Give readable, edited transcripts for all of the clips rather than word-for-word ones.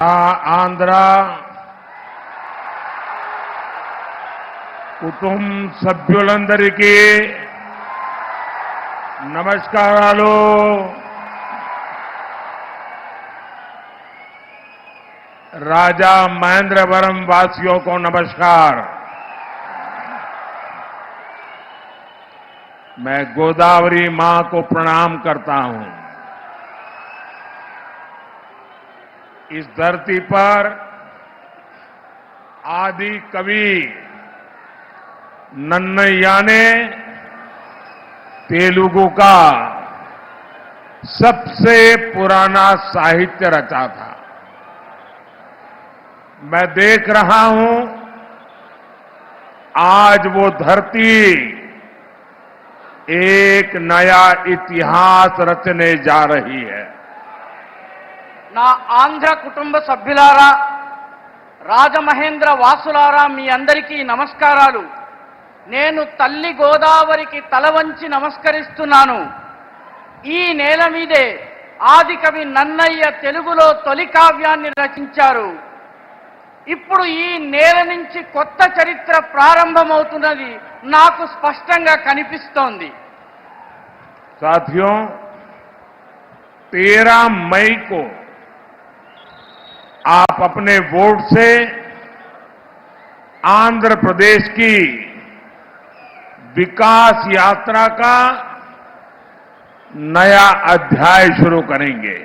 ఆంధ్ర కుటుంబ సభ్యులందరికీ నమస్కారాలు. राजा महेंद्रवरम वासियों को नमस्कार. मैं गोदावरी मां को प्रणाम करता हूं. इस धरती पर आदि कवि नन्नय्या ने तेलुगु का सबसे पुराना साहित्य रचा था. मैं देख रहा हूं आज वो धरती एक नया इतिहास रचने जा रही है. నా ఆంధ్ర కుటుంబ సభ్యులారా, రాజమహేంద్ర వాసులారా, మీ అందరికీ నమస్కారాలు. నేను తల్లి గోదావరికి తల వంచి నమస్కరిస్తున్నాను. ఈ నేల మీదే ఆదికవి నన్నయ్య తెలుగులో తొలి కావ్యాన్ని రచించారు. ఇప్పుడు ఈ నేల నుంచి కొత్త చరిత్ర ప్రారంభమవుతున్నది నాకు స్పష్టంగా కనిపిస్తోంది. साथियों, 13 मई को आप अपने वोट से आंध्र प्रदेश की विकास यात्रा का नया अध्याय शुरू करेंगे.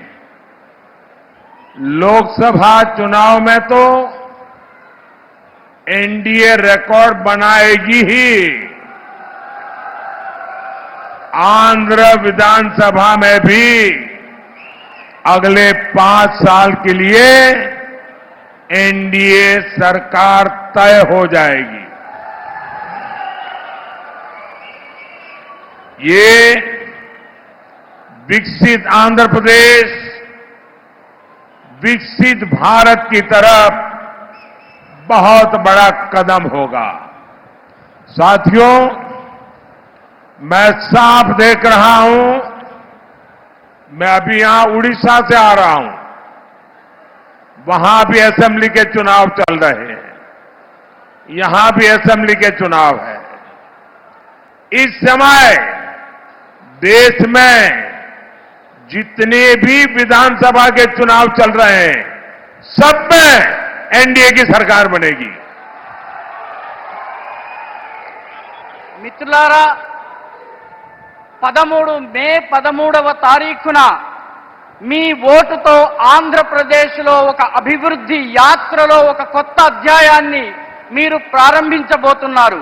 लोकसभा चुनाव में तो एनडीए रिकॉर्ड बनाएगी ही. आंध्र विधानसभा में भी अगले 5 साल के लिए एनडीए सरकार तय हो जाएगी. ये विकसित आंध्र प्रदेश, विकसित भारत की तरफ बहुत बड़ा कदम होगा. साथियों, मैं साफ देख रहा हूं, मैं अभी यहां उड़ीसा से आ रहा हूं. वहां भी असेंबली के चुनाव चल रहे हैं, यहां भी असेंबली के चुनाव है. इस समय देश में जितने भी विधानसभा के चुनाव चल रहे हैं, सब में एनडीए की सरकार बनेगी. మిత్రులారా, 13 మే 13వ తారీఖున మీ ఓటుతో ఆంధ్రప్రదేశ్లో ఒక అభివృద్ధి యాత్రలో ఒక కొత్త అధ్యాయాన్ని మీరు ప్రారంభించబోతున్నారు.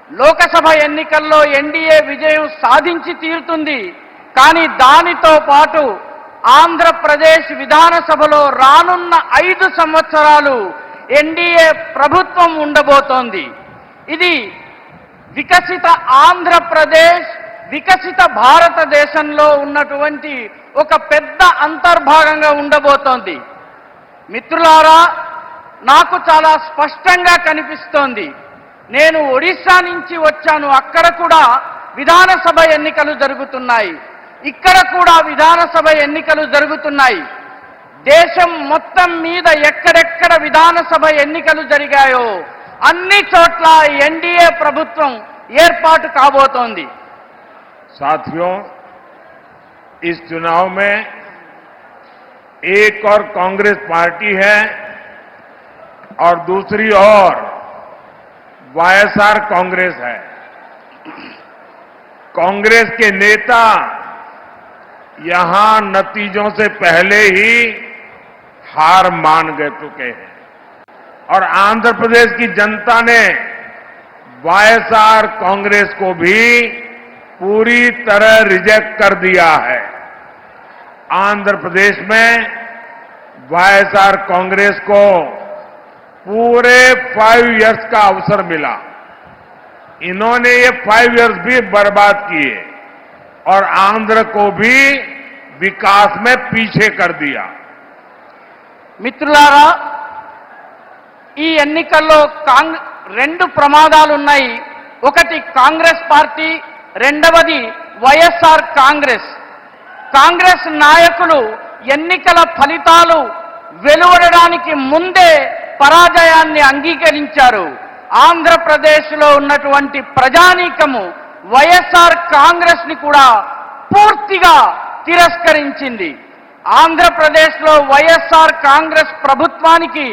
లోకసభ ఎన్నికల్లో ఎన్డీఏ విజయం సాధించి తీరుతుంది. కానీ దానితో పాటు ఆంధ్రప్రదేశ్ విధానసభలో రానున్న 5 సంవత్సరాలు ఎన్డీఏ ప్రభుత్వం ఉండబోతోంది. ఇది వికసిత ఆంధ్రప్రదేశ్, వికసిత భారతదేశంలో ఉన్నటువంటి ఒక పెద్ద అంతర్భాగంగా ఉండబోతోంది. మిత్రులారా, నాకు చాలా స్పష్టంగా కనిపిస్తోంది. నేను ఒడిశా నుంచి వచ్చాను. అక్కడ కూడా విధానసభ ఎన్నికలు జరుగుతున్నాయి. ఇక్కడ కూడా విధానసభ ఎన్నికలు జరుగుతున్నాయి. దేశం మొత్తం మీద ఎక్కడెక్కడ విధానసభ ఎన్నికలు జరిగాయో అన్ని చోట్ల ఎన్డీఏ ప్రభుత్వం ఏర్పాటు కాబోతోంది. साथियों, इस चुनाव में एक और कांग्रेस पार्टी है और दूसरी ओर वाईएसआर कांग्रेस है. कांग्रेस के नेता यहां नतीजों से पहले ही हार मान गए चुके हैं और आंध्र प्रदेश की जनता ने वाईएसआर कांग्रेस को भी पूरी तरह रिजेक्ट कर दिया है. आंध्र प्रदेश में वाईएसआर कांग्रेस को पूरे 5 इयर्स का अवसर मिला. इन्होंने ये 5 इयर्स भी बर्बाद किए और आंध्र को भी विकास में पीछे कर दिया. మిత్రులారా, ఈ ఎన్నికల్లో 2 ప్రమాదాలున్నాయి. ఒకటి కాంగ్రెస్ పార్టీ, రెండవది వైఎస్ఆర్ కాంగ్రెస్. కాంగ్రెస్ నాయకులు ఎన్నికల ఫలితాలు వెలువడడానికి ముందే పరాజయాన్ని అంగీకరించారు. ఆంధ్రప్రదేశ్లో ఉన్నటువంటి ప్రజానీకము వైఎస్ఆర్ కాంగ్రెస్ ని కూడా పూర్తిగా తిరస్కరించింది. ఆంధ్రప్రదేశ్లో వైఎస్ఆర్ కాంగ్రెస్ ప్రభుత్వానికి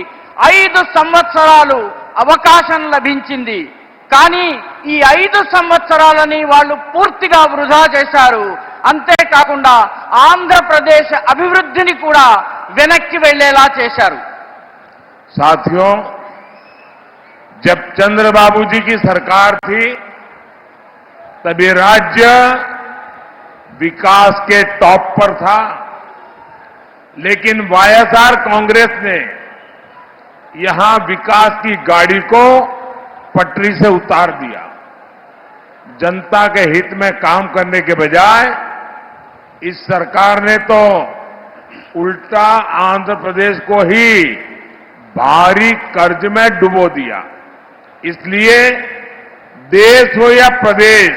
5 సంవత్సరాలు అవకాశం లభించింది. కానీ ఈ 5 సంవత్సరాలని వాళ్ళు పూర్తిగా వృధా చేశారు. అంతేకాకుండా ఆంధ్రప్రదేశ్ అభివృద్ధిని కూడా వెనక్కి వెళ్లేలా చేశారు. साथियों, जब चंद्रबाबू जी की सरकार थी तभी राज्य विकास के टॉप पर था, लेकिन वाईएसआर कांग्रेस ने यहां विकास की गाड़ी को पटरी से उतार दिया। जनता के हित में काम करने के बजाय इस सरकार ने तो उल्टा आंध्र प्रदेश को ही भारी कर्ज में डुबो दिया। इसलिए देश हो या प्रदेश,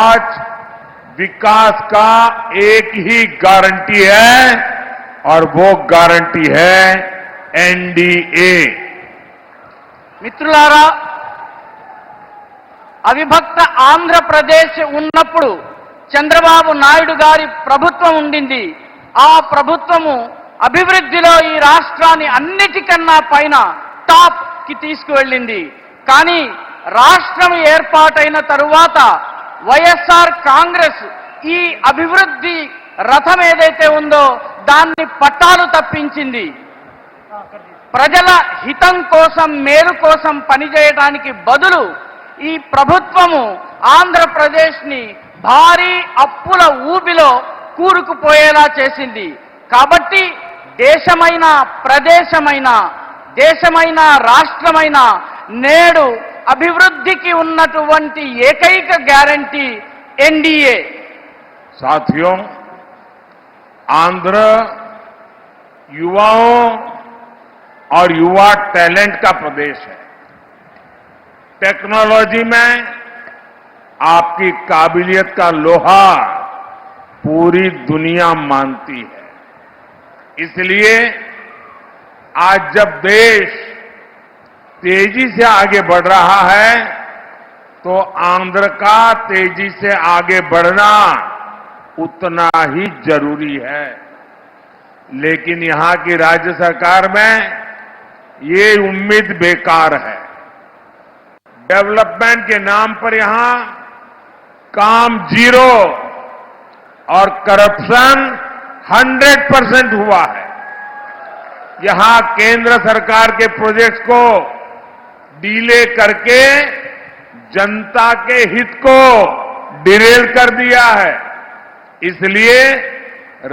आज विकास का एक ही गारंटी है और वो गारंटी है एनडीए। మిత్రులారా, అవిభక్త ఆంధ్రప్రదేశ్ ఉన్నప్పుడు చంద్రబాబు నాయుడు గారి ప్రభుత్వం ఉండింది. ఆ ప్రభుత్వము అభివృద్ధిలో ఈ రాష్ట్రాన్ని అన్నిటికన్నా పైన టాప్ కి తీసుకువెళ్ళింది. కానీ రాష్ట్రం ఏర్పాటైన తరువాత వైఎస్ఆర్ కాంగ్రెస్ ఈ అభివృద్ధి రథం ఏదైతే ఉందో దాన్ని పట్టాలు తప్పించింది. ప్రజల హితం కోసం, మేలు కోసం పనిచేయడానికి బదులు ఈ ప్రభుత్వము ఆంధ్రప్రదేశ్ని భారీ అప్పుల ఊబిలో కూరుకుపోయేలా చేసింది. కాబట్టి దేశమైన, ప్రదేశమైన, దేశమైన, రాష్ట్రమైన నేడు అభివృద్ధికి ఉన్నటువంటి ఏకైక గ్యారంటీ ఎన్డీఏ. साथियों, आंध्र युवाओं और युवा टैलेंट का प्रदेश है। टेक्नोलॉजी में आपकी काबिलियत का लोहा पूरी दुनिया मानती है। इसलिए आज जब देश तेजी से आगे बढ़ रहा है तो आंध्र का तेजी से आगे बढ़ना उतना ही जरूरी है। लेकिन यहां की राज्य सरकार में ये उम्मीद बेकार है। डेवलपमेंट के नाम पर यहां काम 0 और करप्शन 100% हुआ है। यहां केंद्र सरकार के प्रोजेक्ट्स को डीले करके जनता के हित को डिरेल कर दिया है। इसलिए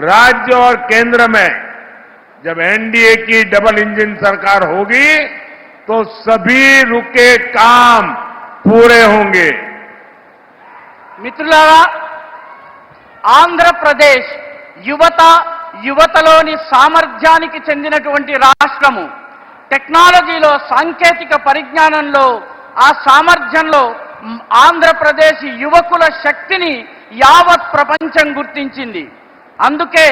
राज्य और केंद्र में जब एनडीए की डबल इंजन सरकार होगी तो सभी रुके काम पूरे होंगे। మిత్రులారా, ఆంధ్రప్రదేశ్ యువతలోని సామర్థ్యానికి చెందినటువంటి రాష్ట్రము. టెక్నాలజీలో, సాంకేతిక పరిజ్ఞానంలో, ఆ సామర్థ్యంలో ఆంధ్రప్రదేశ్ యువకుల శక్తిని యావత్ ప్రపంచం గుర్తించింది. అందుకే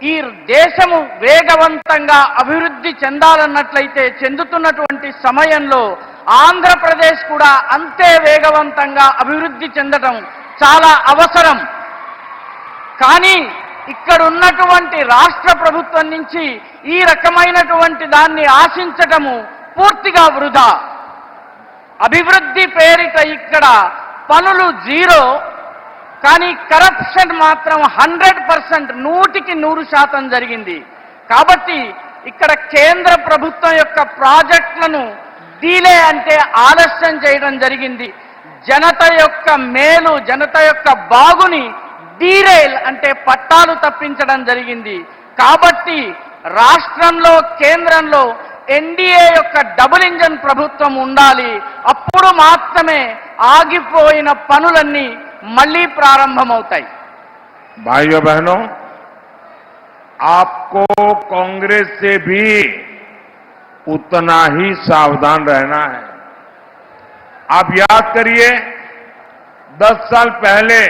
ఈ దేశము వేగవంతంగా అభివృద్ధి చెందాలన్నట్లయితే చెందుతున్నటువంటి సమయంలో ఆంధ్రప్రదేశ్ కూడా అంతే వేగవంతంగా అభివృద్ధి చెందడం చాలా అవసరం. కానీ ఇక్కడ ఉన్నటువంటి రాష్ట్ర ప్రభుత్వం నుంచి ఈ రకమైనటువంటి దాన్ని ఆశించటము పూర్తిగా వృధా. అభివృద్ధి పేరిట ఇక్కడ పనులు 0, కానీ కరప్షన్ మాత్రం 100%, 100% జరిగింది. కాబట్టి ఇక్కడ కేంద్ర ప్రభుత్వం యొక్క ప్రాజెక్టులను డీలే అంటే ఆలస్యం చేయడం జరిగింది. జనత యొక్క మేలు, జనత యొక్క బాగుని డీరైల్ అంటే పట్టాలు తప్పించడం జరిగింది. కాబట్టి రాష్ట్రంలో, కేంద్రంలో ఎన్డీఏ యొక్క డబుల్ ఇంజన్ ప్రభుత్వం ఉండాలి. అప్పుడు మాత్రమే ఆగిపోయిన పనులన్నీ మళ్ళీ ప్రారంభమవుతాయి. भाइयों बहनों, आपको कांग्रेस से भी उतना ही सावधान रहना है। आप याद करिए, 10 साल पहले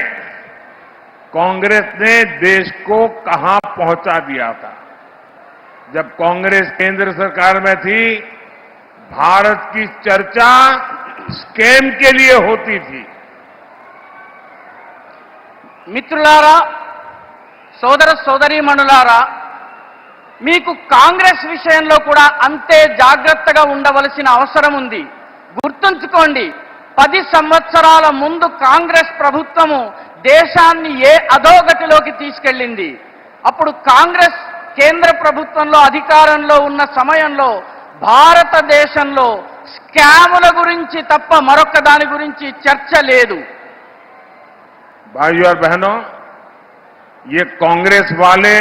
कांग्रेस ने देश को कहां पहुंचा दिया था। जब कांग्रेस केंद्र सरकार में थी, भारत की चर्चा स्कैम के लिए होती थी। మిత్రులారా, సోదర సోదరీమణులారా, మీకు కాంగ్రెస్ విషయంలో కూడా అంతే జాగ్రత్తగా ఉండవలసిన అవసరం ఉంది. గుర్తుంచుకోండి, 10 సంవత్సరాల ముందు కాంగ్రెస్ ప్రభుత్వము దేశాన్ని ఏ అధోగతిలోకి తీసుకెళ్ళింది. అప్పుడు కాంగ్రెస్ కేంద్ర ప్రభుత్వంలో అధికారంలో ఉన్న సమయంలో భారతదేశంలో స్కాముల గురించి తప్ప మరొక దాని గురించి చర్చ లేదు. भाइयों और बहनों, ये कांग्रेस वाले,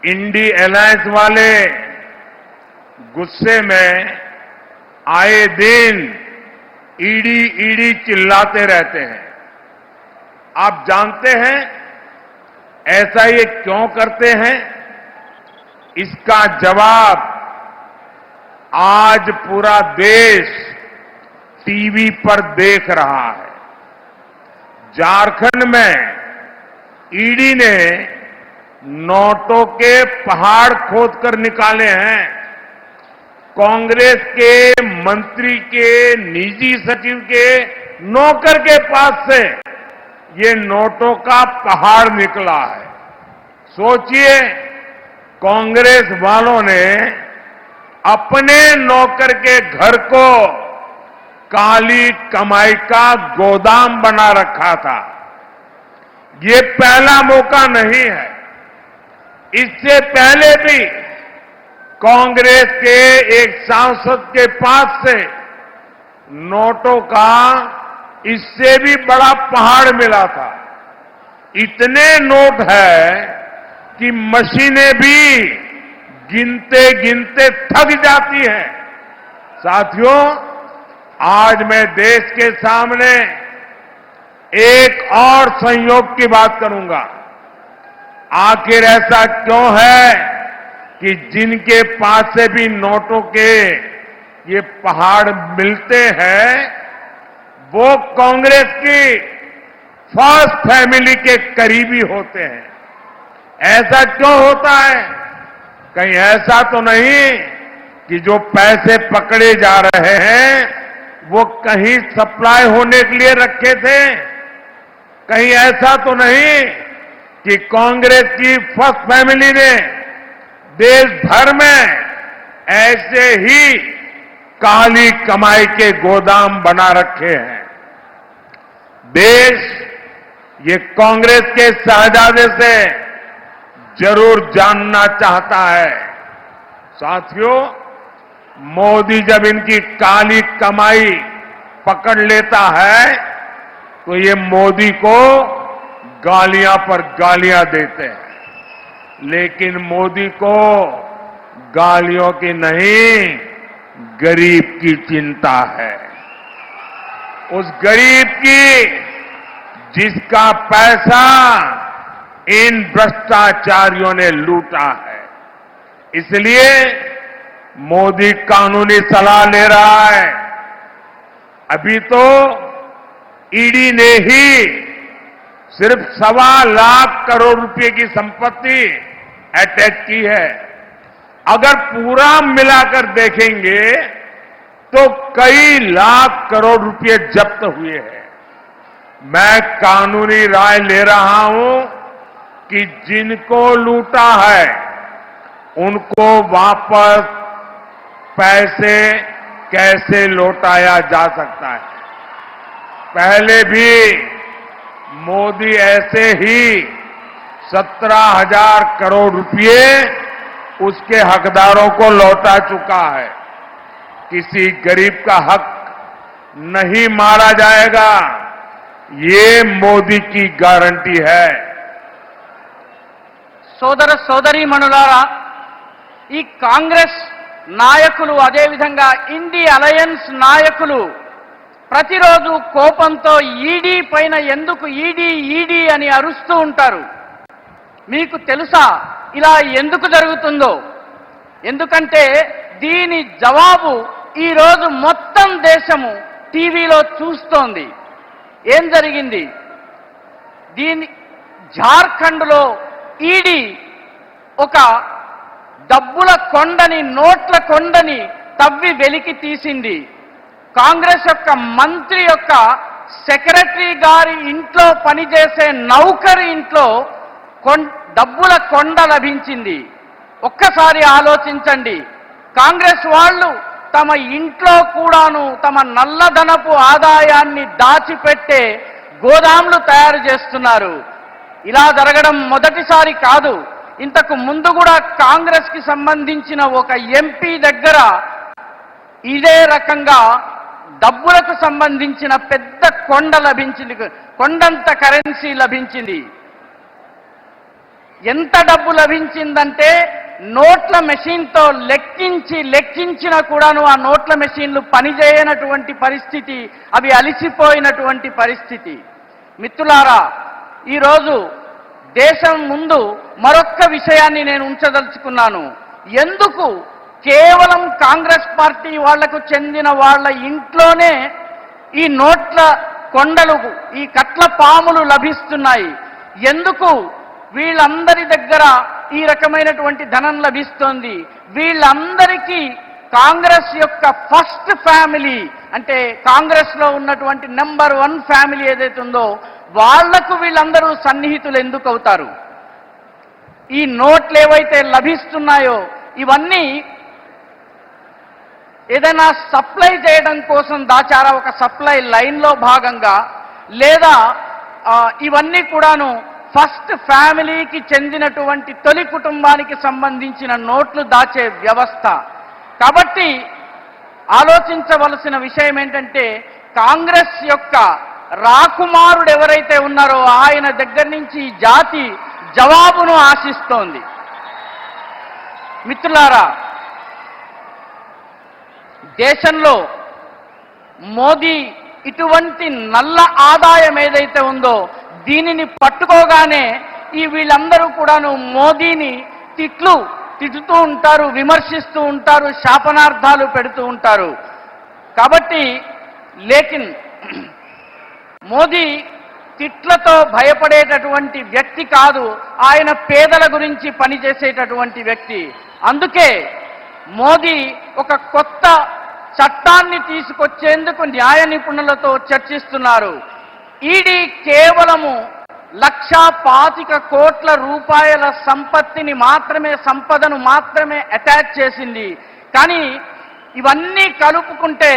इंडी अलायंस वाले गुस्से में आए दिन ईडी ईडी चिल्लाते रहते हैं। आप जानते हैं ऐसा ये क्यों करते हैं? इसका जवाब आज पूरा देश टीवी पर देख रहा है। झारखंड में ईडी ने नोटों के पहाड़ खोदकर निकाले हैं। कांग्रेस के मंत्री के, निजी सचिव के, नौकर के पास से ये नोटों का पहाड़ निकला है। सोचिए, कांग्रेस वालों ने अपने नौकर के घर को काली कमाई का गोदाम बना रखा था। ये पहला मौका नहीं है। इससे पहले भी कांग्रेस के एक सांसद के पास से नोटों का इससे भी बड़ा पहाड़ मिला था। इतने नोट है कि मशीनें भी गिनते गिनते थक जाती हैं। साथियों, आज मैं देश के सामने एक और संयोग की बात करूंगा। आखिर ऐसा क्यों है कि जिनके पास से भी नोटों के ये पहाड़ मिलते हैं, वो कांग्रेस की फर्स्ट फैमिली के करीबी होते हैं? ऐसा क्यों होता है? कहीं ऐसा तो नहीं कि जो पैसे पकड़े जा रहे हैं वो कहीं सप्लाई होने के लिए रखे थे? कहीं ऐसा तो नहीं कि कांग्रेस की फर्स्ट फैमिली ने देश भर में ऐसे ही काली कमाई के गोदाम बना रखे हैं? देश ये कांग्रेस के शहजादे से जरूर जानना चाहता है। साथियों, मोदी जब इनकी काली कमाई पकड़ लेता है तो ये मोदी को गालियां पर गालियां देते हैं। लेकिन मोदी को गालियों की नहीं, गरीब की चिंता है। उस गरीब की जिसका पैसा इन भ्रष्टाचारियों ने लूटा है। इसलिए मोदी कानूनी सलाह ले रहा है। अभी तो ईडी ने ही सिर्फ 1.25 लाख करोड़ रुपए की संपत्ति अटैच की है। अगर पूरा मिलाकर देखेंगे तो कई लाख करोड़ रुपए जब्त हुए हैं। मैं कानूनी राय ले रहा हूं कि जिनको लूटा है उनको वापस पैसे कैसे लौटाया जा सकता है। पहले भी मोदी ऐसे ही 17,000 करोड़ रुपए उसके हकदारों को लौटा चुका है। किसी गरीब का हक नहीं मारा जाएगा, ये मोदी की गारंटी है। సోదర సోదరీమణులారా, ఈ కాంగ్రెస్ నాయకులు, అదేవిధంగా ఇండి అలయన్స్ నాయకులు ప్రతిరోజు కోపంతో ఈడీ పైన ఎందుకు ఈడీ ఈడీ అని అరుస్తూ ఉంటారు. మీకు తెలుసా ఇలా ఎందుకు జరుగుతుందో? ఎందుకంటే దీని జవాబు ఈరోజు మొత్తం దేశము టీవీలో చూస్తోంది. ఏం జరిగింది? జార్ఖండ్లో ఈడీ ఒక డబ్బుల కొండని, నోట్ల కొండని తవ్వి వెలికి తీసింది. కాంగ్రెస్ యొక్క మంత్రి యొక్క సెక్రటరీ గారి ఇంట్లో పనిచేసే నౌకరి ఇంట్లో డబ్బుల కొండ లభించింది. ఒక్కసారి ఆలోచించండి. కాంగ్రెస్ వాళ్ళు తమ ఇంట్లో కూడాను తమ నల్లధనపు ఆదాయాన్ని దాచిపెట్టే గోదాములు తయారు చేస్తున్నారు. ఇలా జరగడం మొదటిసారి కాదు. ఇంతకు ముందు కూడా కాంగ్రెస్కి సంబంధించిన ఒక ఎంపీ దగ్గర ఇదే రకంగా డబ్బులకు సంబంధించిన పెద్ద కొండ లభించింది, కొండంత కరెన్సీ లభించింది. ఎంత డబ్బు లభించిందంటే నోట్ల మెషిన్తో లెక్కించినా కూడాను ఆ నోట్ల మెషిన్లు పనిచేయనటువంటి పరిస్థితి, అవి అలిసిపోయినటువంటి పరిస్థితి. మిత్రులారా, ఈరోజు దేశం ముందు మరొక్క విషయాన్ని నేను ఉంచదలుచుకున్నాను. ఎందుకు కేవలం కాంగ్రెస్ పార్టీ వాళ్లకు చెందిన వాళ్ళ ఇంట్లోనే ఈ నోట్ల కొండలు, ఈ కట్ల పాములు లభిస్తున్నాయి? ఎందుకు వీళ్ళందరి దగ్గర ఈ రకమైనటువంటి ధనం లభిస్తోంది? వీళ్ళందరికీ కాంగ్రెస్ యొక్క ఫస్ట్ ఫ్యామిలీ, అంటే కాంగ్రెస్ లో ఉన్నటువంటి నెంబర్ 1 ఫ్యామిలీ ఏదైతే ఉందో వాళ్లకు వీళ్ళందరూ సన్నిహితులు ఎందుకు అవుతారు? ఈ నోట్లు ఏవైతే లభిస్తున్నాయో ఇవన్నీ ఏదైనా సప్లై చేయడం కోసం దాచారా? ఒక సప్లై లైన్లో భాగంగా, లేదా ఇవన్నీ కూడాను ఫస్ట్ ఫ్యామిలీకి చెందినటువంటి తొలి కుటుంబానికి సంబంధించిన నోట్లు దాచే వ్యవస్థ. కాబట్టి ఆలోచించవలసిన విషయం ఏంటంటే, కాంగ్రెస్ యొక్క రాకుమారుడు ఎవరైతే ఉన్నారో ఆయన దగ్గర నుంచి జాతి జవాబును ఆశిస్తోంది. మిత్రులారా, దేశంలో మోదీ ఇటువంటి నల్ల ఆదాయం ఏదైతే ఉందో దీనిని పట్టుకోగానే వీళ్ళందరూ కూడాను మోదీని తిట్టుతూ ఉంటారు, విమర్శిస్తూ ఉంటారు, శాపనార్థాలు పెడుతూ ఉంటారు. కాబట్టి లేకిన్ మోదీ తిట్లతో భయపడేటటువంటి వ్యక్తి కాదు. ఆయన పేదల గురించి పనిచేసేటటువంటి వ్యక్తి. అందుకే మోదీ ఒక కొత్త చట్టాన్ని తీసుకొచ్చేందుకు న్యాయ నిపుణులతో చర్చిస్తున్నారు. ఈడీ కేవలము 1,25 కోట్ల రూపాయల సంపదను మాత్రమే అటాచ్ చేసింది. కానీ ఇవన్నీ కలుపుకుంటే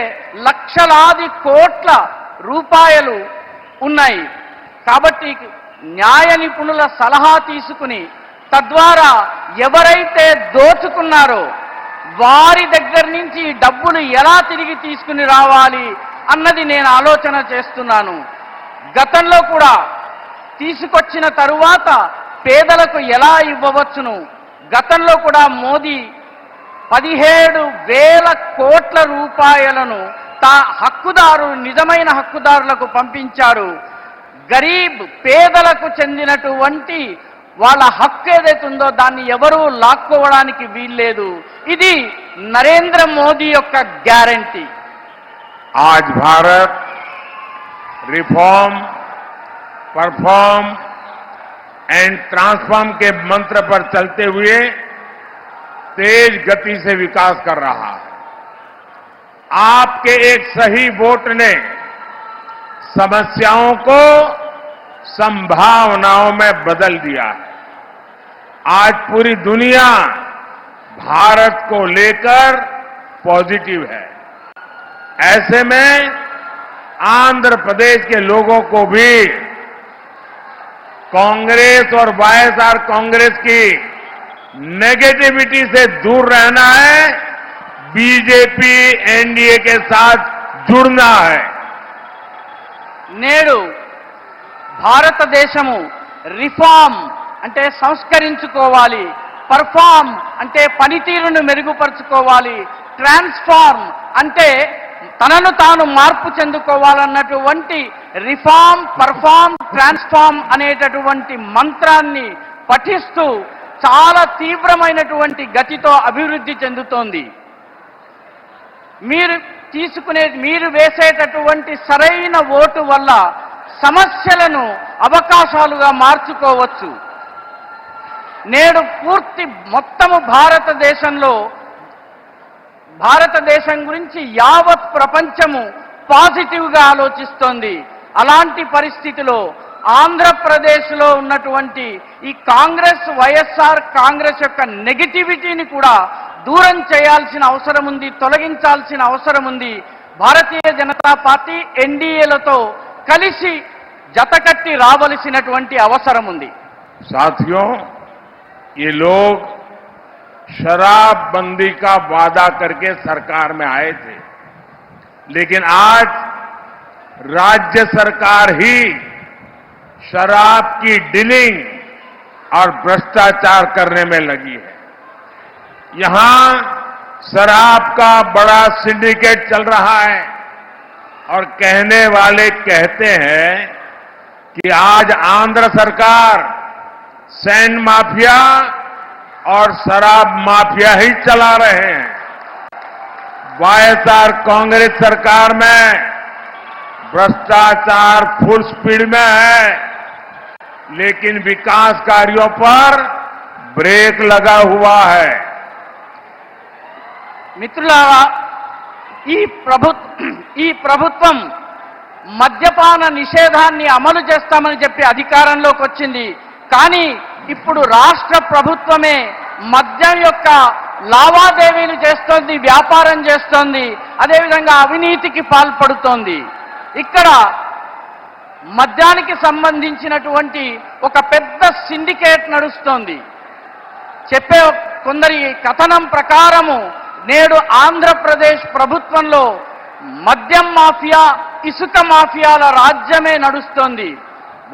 లక్షలాది కోట్ల రూపాయలు ఉన్నాయి. కాబట్టి న్యాయ నిపుణుల సలహా తీసుకుని తద్వారా ఎవరైతే దోచుకున్నారో వారి దగ్గర నుంచి డబ్బులు ఎలా తిరిగి తీసుకుని రావాలి అన్నది నేను ఆలోచన చేస్తున్నాను. గతంలో కూడా తీసుకొచ్చిన తరువాత పేదలకు ఎలా ఇవ్వవచ్చును? గతంలో కూడా మోదీ 17,000 కోట్ల రూపాయలను నిజమైన హక్కుదారులకు పంపించారు. గరీబ్ పేదలకు చెందినటువంటి వాళ్ళ హక్కు ఏదైతే ఉందో దాన్ని ఎవరూ లాక్కోవడానికి వీల్లేదు. ఇది నరేంద్ర మోదీ యొక్క గ్యారంటీ. आज Bharat reform, perform and transform के मंत्र पर चलते हुए तेज गति से विकास कर रहा है। आपके एक सही वोट ने समस्याओं को संभावनाओं में बदल दिया है। आज पूरी दुनिया भारत को लेकर पॉजिटिव है। ऐसे में आंध्र प्रदेश के लोगों को भी कांग्रेस और वाईएसआर कांग्रेस की नेगेटिविटी से दूर रहना है, बीजेपी एनडीए के साथ जुड़ना है। నేడు భారతదేశము రిఫార్మ్ అంటే సంస్కరించుకోవాలి, పర్ఫార్మ్ అంటే పనితీరును మెరుగుపరుచుకోవాలి, ట్రాన్స్ఫార్మ్ అంటే తనను తాను మార్పు చెందుకోవాలన్నటువంటి రిఫార్మ్, పర్ఫార్మ్, ట్రాన్స్ఫార్మ్ అనేటటువంటి మంత్రాన్ని పఠిస్తూ చాలా తీవ్రమైనటువంటి గతితో అభివృద్ధి చెందుతోంది. మీరు వేసేటటువంటి సరైన ఓటు వల్ల సమస్యలను అవకాశాలుగా మార్చుకోవచ్చు. నేడు పూర్తి మొత్తము భారతదేశం గురించి యావత్ ప్రపంచము పాజిటివ్గా ఆలోచిస్తోంది. అలాంటి పరిస్థితిలో ఆంధ్రప్రదేశ్లో ఉన్నటువంటి ఈ కాంగ్రెస్, వైఎస్ఆర్ కాంగ్రెస్ యొక్క నెగటివిటీని కూడా దూరం చేయాల్సిన అవసరం ఉంది, తొలగించాల్సిన అవసరం ఉంది. భారతీయ జనతా పార్టీ ఎన్డీఏలతో కలిసి జతకట్టి రావలసినటువంటి అవసరం ఉంది. साथियों, ये लोग शराबबंदी का वादा करके सरकार में आए थे, लेकिन आज राज्य सरकार ही शराब की डीलिंग और भ्रष्टाचार करने में लगी है। यहां शराब का बड़ा सिंडिकेट चल रहा है और कहने वाले कहते हैं कि आज आंध्र सरकार सैंड माफिया और शराब माफिया ही चला रहे हैं। वाईएसआर कांग्रेस सरकार में भ्रष्टाचार फुल स्पीड में है, लेकिन विकास कार्यों पर ब्रेक लगा हुआ है। మిత్రులారా, ఈ ప్రభుత్వం మద్యపాన నిషేధాన్ని అమలు చేస్తామని చెప్పి అధికారంలోకి వచ్చింది. కానీ ఇప్పుడు రాష్ట్ర ప్రభుత్వమే మద్యం యొక్క లావాదేవీలు చేస్తోంది, వ్యాపారం చేస్తోంది, అదేవిధంగా అవినీతికి పాల్పడుతోంది. ఇక్కడ మద్యానికి సంబంధించినటువంటి ఒక పెద్ద సిండికేట్ నడుస్తోంది. చెప్పే కొందరి కథనం ప్రకారము నేడు ఆంధ్రప్రదేశ్ ప్రభుత్వంలో మద్యం మాఫియా, ఇసుక మాఫియాల రాజ్యమే నడుస్తోంది.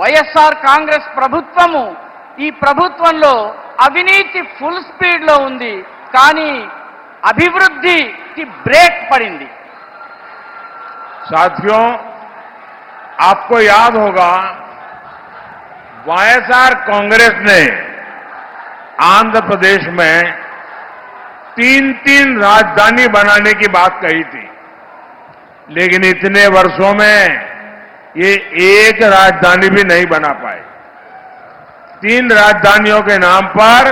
వైఎస్ఆర్ కాంగ్రెస్ ప్రభుత్వము ఈ ప్రభుత్వంలో అవినీతి ఫుల్ స్పీడ్లో ఉంది, కానీ అభివృద్ధికి బ్రేక్ పడింది. साथियों, आपको याद होगा वाईएसआर कांग्रेस ने आंध्र प्रदेश में 3 राजधानी बनाने की बात कही थी, लेकिन इतने वर्षों में ये एक राजधानी भी नहीं बना पाए। 3 राजधानियों के नाम पर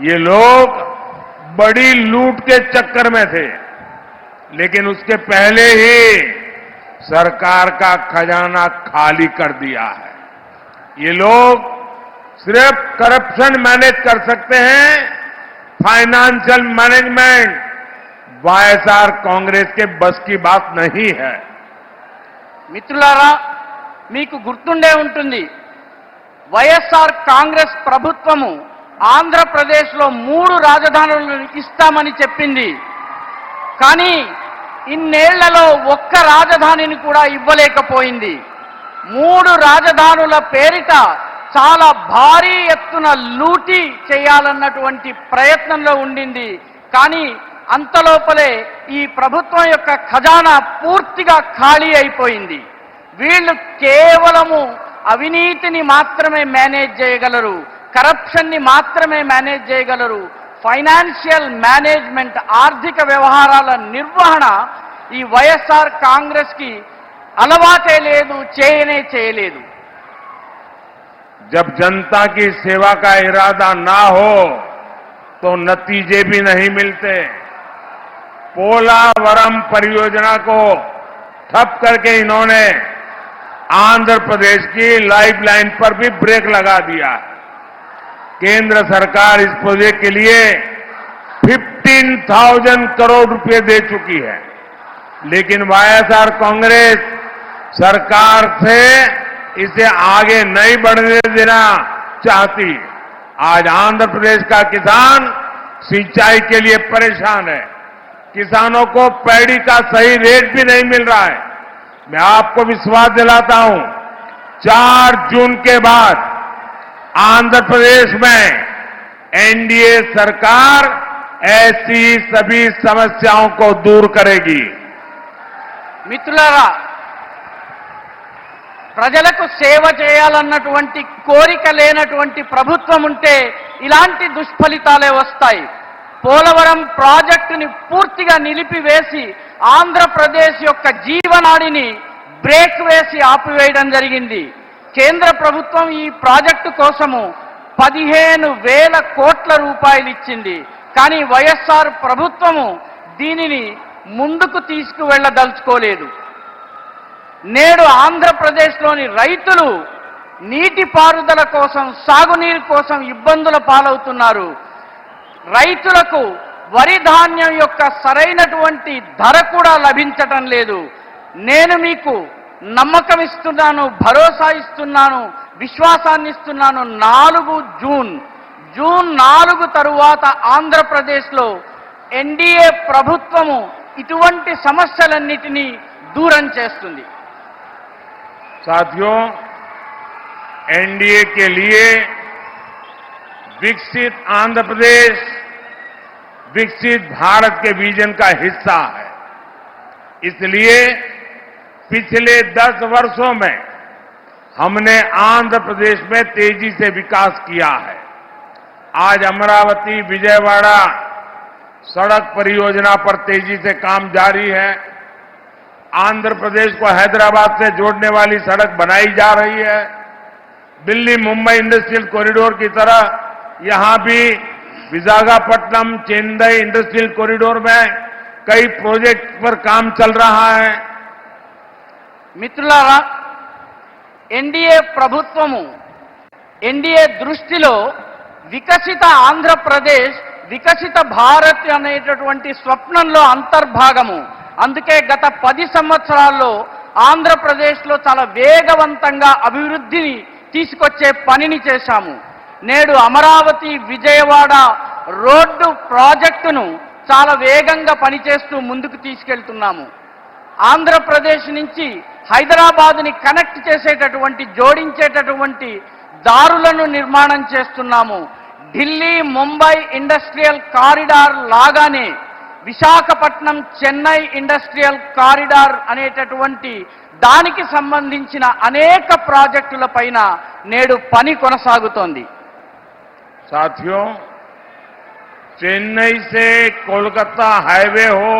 ये लोग बड़ी लूट के चक्कर में थे, लेकिन उसके पहले ही सरकार का खजाना खाली कर दिया है। ये लोग सिर्फ करप्शन मैनेज कर सकते हैं, फाइनेंशियल मैनेजमेंट वाईएसआर कांग्रेस के बस की बात नहीं है। మిత్రులారా, మీకు గుర్తుండే ఉంటుంది, వైఎస్ఆర్ కాంగ్రెస్ ప్రభుత్వము ఆంధ్రప్రదేశ్లో 3 రాజధానులను ఇస్తామని చెప్పింది. కానీ ఇన్నేళ్లలో ఒక్క రాజధానిని కూడా ఇవ్వలేకపోయింది. 3 రాజధానుల పేరిట చాలా భారీ ఎత్తున లూటీ చేయాలన్నటువంటి ప్రయత్నంలో ఉండింది. కానీ అంతలోపలే ఈ ప్రభుత్వం యొక్క ఖజానా పూర్తిగా ఖాళీ అయిపోయింది. వీళ్ళు కేవలము అవినీతిని మాత్రమే మేనేజ్ చేయగలరు, కరప్షన్ని మాత్రమే మేనేజ్ చేయగలరు. ఫైనాన్షియల్ మేనేజ్మెంట్, ఆర్థిక వ్యవహారాల నిర్వహణ ఈ వైఎస్ఆర్ కాంగ్రెస్ కి అలవాటే లేదు, చేయలేదు. जब जनता की सेवा का इरादा ना हो तो नतीजे भी नहीं मिलते। पोलावरम परियोजना को ठप करके इन्होंने आंध्र प्रदेश की लाइफलाइन पर भी ब्रेक लगा दिया। केंद्र सरकार इस प्रोजेक्ट के लिए 15,000 करोड़ रुपए दे चुकी है, लेकिन वाईएसआर कांग्रेस सरकार से इसे आगे नहीं बढ़ने देना चाहती। आज आंध्र प्रदेश का किसान सिंचाई के लिए परेशान है, किसानों को पैडी का सही रेट भी नहीं मिल रहा है। मैं आपको विश्वास दिलाता हूं, 4 जून के बाद आंध्र प्रदेश में एनडीए सरकार ऐसी सभी समस्याओं को दूर करेगी। మిత్రులారా, ప్రజలకు సేవ చేయాలన్నటువంటి కోరిక లేనటువంటి ప్రభుత్వం ఉంటే ఇలాంటి దుష్ఫలితాలే వస్తాయి. పోలవరం ప్రాజెక్టుని పూర్తిగా నిలిపివేసి ఆంధ్రప్రదేశ్ యొక్క జీవనాడిని బ్రేక్ వేసి ఆపివేయడం జరిగింది. కేంద్ర ప్రభుత్వం ఈ ప్రాజెక్టు కోసము 15,000 కోట్ల రూపాయలు ఇచ్చింది. కానీ వైఎస్ఆర్ ప్రభుత్వము దీనిని ముందుకు తీసుకువెళ్ళదలుచుకోలేదు. నేడు ఆంధ్రప్రదేశ్లోని రైతులు నీటిపారుదల కోసం, సాగునీరు కోసం ఇబ్బందుల పాలవుతున్నారు. రైతులకు వరి ధాన్యం యొక్క సరైనటువంటి ధర కూడా లభించటం లేదు. నేను మీకు నమ్మకం ఇస్తున్నాను, భరోసా ఇస్తున్నాను, విశ్వాసాన్ని ఇస్తున్నాను. 4 జూన్ 4 తరువాత ఆంధ్రప్రదేశ్లో ఎన్డీఏ ప్రభుత్వము ఇటువంటి సమస్యలన్నిటినీ దూరం చేస్తుంది. साथियों, एनडीए के लिए विकसित आंध्र प्रदेश विकसित भारत के विजन का हिस्सा है. इसलिए पिछले 10 वर्षों में हमने आंध्र प्रदेश में तेजी से विकास किया है. आज अमरावती विजयवाड़ा सड़क परियोजना पर तेजी से काम जारी है. आंध्र प्रदेश को हैदराबाद से जोड़ने वाली सड़क बनाई जा रही है. दिल्ली मुंबई इंडस्ट्रियल कॉरिडोर की तरह यहां भी विशाखापट्टनम चेन्नई इंडस्ट्रियल कॉरिडोर में कई प्रोजेक्ट पर काम चल रहा है. మిత్రులారా, ఎన్డీఏ ప్రభుత్వము, ఎన్డీఏ దృష్టిలో వికసిత ఆంధ్రప్రదేశ్, వికసిత భారత్ అనేటటువంటి స్వప్నంలో అంతర్భాగము. అందుకే గత 10 సంవత్సరాల్లో ఆంధ్రప్రదేశ్లో చాలా వేగవంతంగా అభివృద్ధిని తీసుకొచ్చే పనిని చేశాము. నేడు అమరావతి విజయవాడ రోడ్డు ప్రాజెక్టును చాలా వేగంగా పనిచేస్తూ ముందుకు తీసుకెళ్తున్నాము. ఆంధ్రప్రదేశ్ నుంచి హైదరాబాద్ని కనెక్ట్ చేసేటటువంటి, జోడించేటటువంటి దారులను నిర్మాణం చేస్తున్నాము. ఢిల్లీ ముంబై ఇండస్ట్రియల్ కారిడార్ లాగానే విశాఖపట్నం చెన్నై ఇండస్ట్రియల్ కారిడార్ అనేటటువంటి దానికి సంబంధించిన అనేక ప్రాజెక్టులపైన నేడు పని కొనసాగుతోంది. साथियों, चेन्नई से कोलकाता हाईवे हो,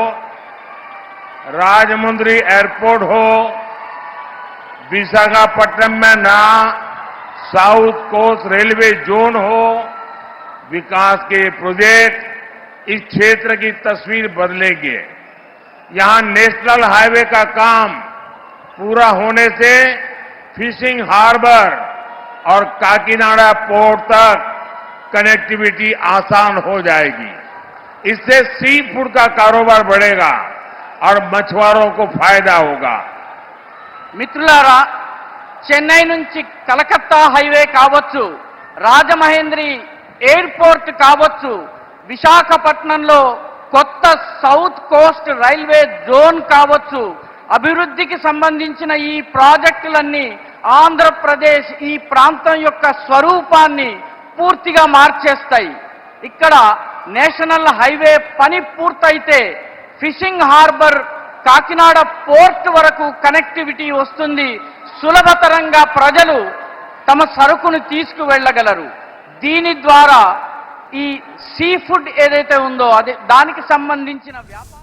राजमुंद्री एयरपोर्ट हो, विशाखापट्टनम में ना साउथ कोस्ट रेलवे जोन हो, विकास के प्रोजेक्ट इस क्षेत्र की तस्वीर बदलेंगे. यहां नेशनल हाईवे का काम पूरा होने से फिशिंग हार्बर और काकीनाडा पोर्ट तक कनेक्टिविटी आसान हो जाएगी. इससे सी फूड का कारोबार बढ़ेगा और मछुआरों को फायदा होगा. మిత్రులారా, చెన్నై నుంచి కలకత్తా హైవే కావచ్చు, రాజమహేంద్రి ఎయిర్పోర్ట్ కావచ్చు, విశాఖపట్నంలో కొత్త సౌత్ కోస్ట్ రైల్వే జోన్ కావచ్చు, అభివృద్ధికి సంబంధించిన ఈ ప్రాజెక్టులన్నీ ఆంధ్రప్రదేశ్ ఈ ప్రాంతం యొక్క స్వరూపాన్ని పూర్తిగా మార్చేస్తాయి. ఇక్కడ నేషనల్ హైవే పని పూర్తయితే ఫిషింగ్ హార్బర్, కాకినాడ పోర్ట్ వరకు కనెక్టివిటీ వస్తుంది. సులభతరంగా ప్రజలు తమ సరుకును తీసుకువెళ్ళగలరు. దీని ద్వారా ఈ సీ ఫుడ్ ఏదైతే ఉందో దానికి సంబంధించిన వ్యాపారం